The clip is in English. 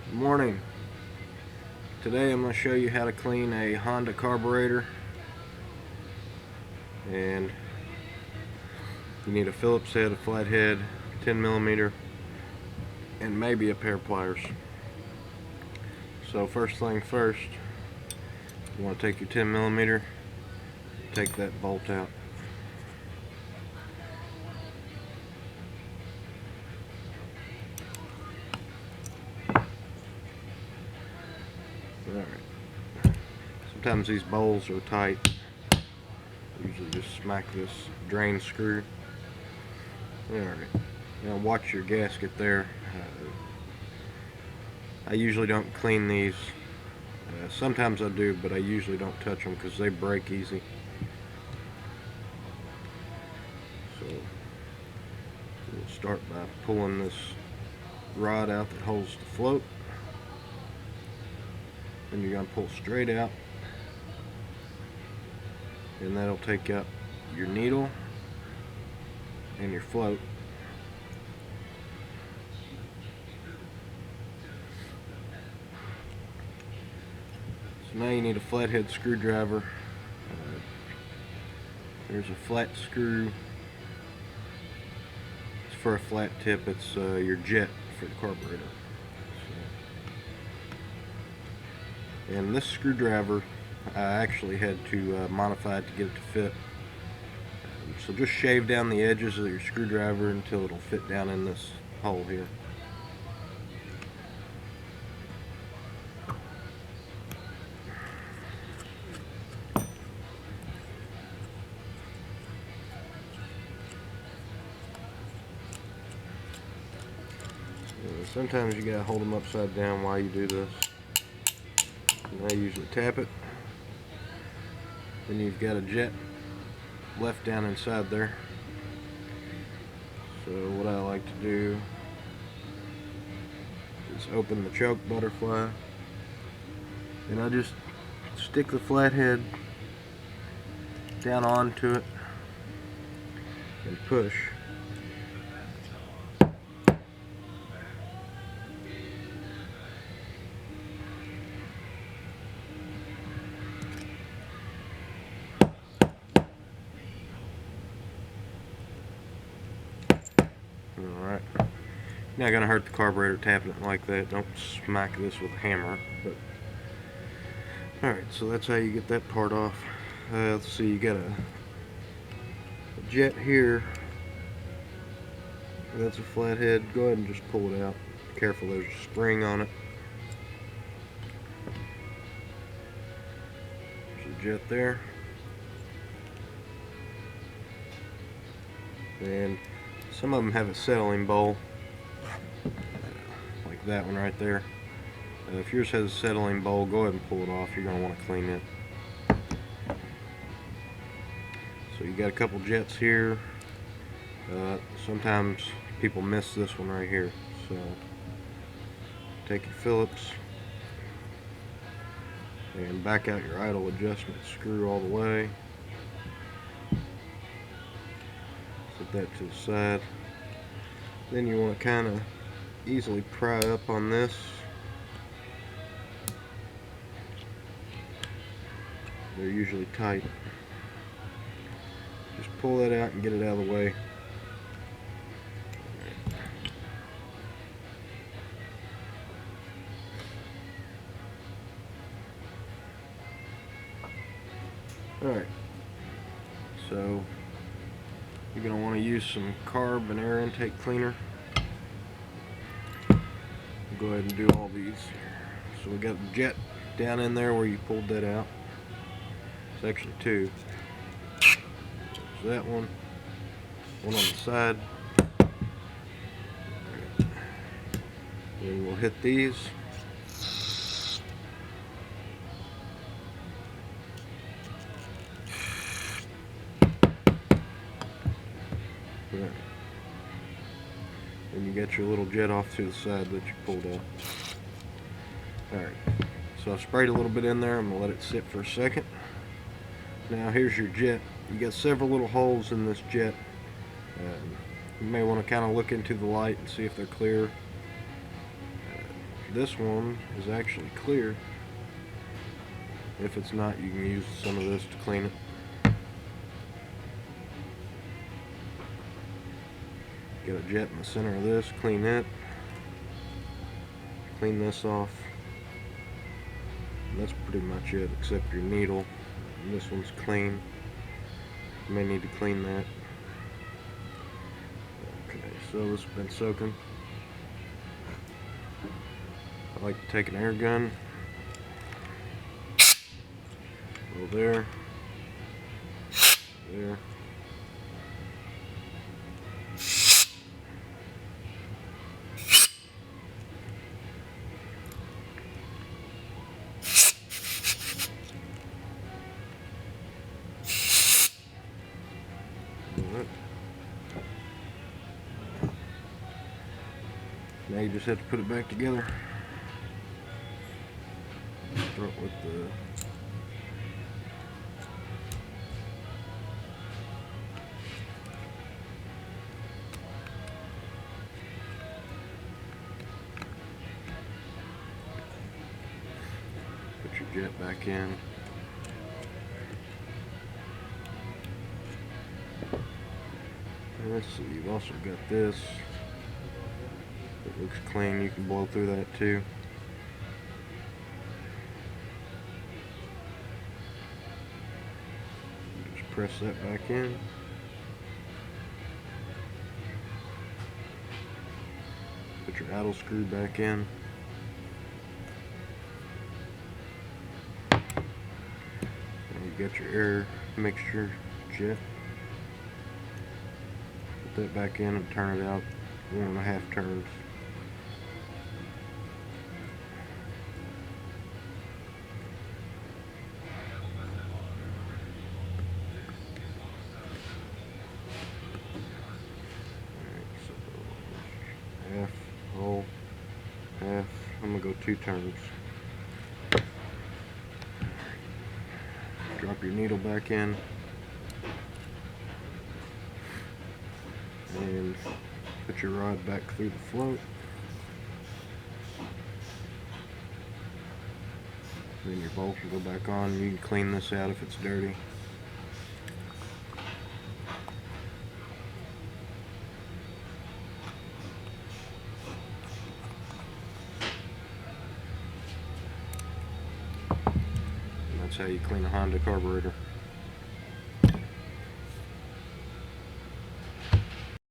Good morning. Today I'm going to show you how to clean a Honda carburetor, and you need a Phillips head, a flathead, 10mm, and maybe a pair of pliers. So first thing first, you want to take your 10mm, take that bolt out. Alright. Sometimes these bowls are tight. Usually just smack this drain screw. Alright. Now watch your gasket there. I usually don't clean these. Sometimes I do, but I usually don't touch them because they break easy. So we'll start by pulling this rod out that holds the float. Then you're going to pull straight out, and that'll take out your needle and your float. So now you need a flathead screwdriver. There's a flat screw. It's for a flat tip. It's your jet for the carburetor. And this screwdriver, I actually had to modify it to get it to fit. So just shave down the edges of your screwdriver until it'll fit down in this hole here. Sometimes you gotta hold them upside down while you do this. And I usually tap it. Then you've got a jet left down inside there. So what I like to do is open the choke butterfly, and I just stick the flathead down onto it and push. Alright, not gonna hurt the carburetor tapping it like that. Don't smack this with a hammer. But alright, so that's how you get that part off. Let's see, you got a jet here. That's a flathead. Go ahead and just pull it out. Be careful, there's a spring on it. There's a jet there. And some of them have a settling bowl, like that one right there. If yours has a settling bowl, go ahead and pull it off. You're going to want to clean it. So you got a couple jets here. Sometimes people miss this one right here. So take your Phillips and back out your idle adjustment screw all the way. Set that to the side. Then you want to kind of easily pry up on this. They're usually tight. Just pull that out and get it out of the way. Alright, so you're going to want to use some carb and air intake cleaner. Go ahead and do all these. So we got the jet down in there where you pulled that out. It's actually two. There's that one on the side. Then we'll hit these. Right. And you got your little jet off to the side that you pulled out. Alright, so I've sprayed a little bit in there. I'm going to let it sit for a second. Now here's your jet. You got several little holes in this jet. You may want to kind of look into the light and see if they're clear. this one is actually clear. If it's not, you can use some of this to clean it. Get a jet in the center of this, clean it. Clean this off. And that's pretty much it, except your needle. And this one's clean. You may need to clean that. Okay, so this has been soaking. I like to take an air gun. Go there. There. Now you just have to put it back together. Start with the put your jet back in. And let's see, you've also got this. It looks clean, you can blow through that too. Just press that back in. Put your idle screw back in. And you got your air mixture jet. Put that back in and turn it out 1.5 turns. Half, whole, half. I'm gonna go 2 turns. Drop your needle back in and put your rod back through the float. Then your bolt will go back on. You can clean this out if it's dirty. That's how you clean a Honda carburetor.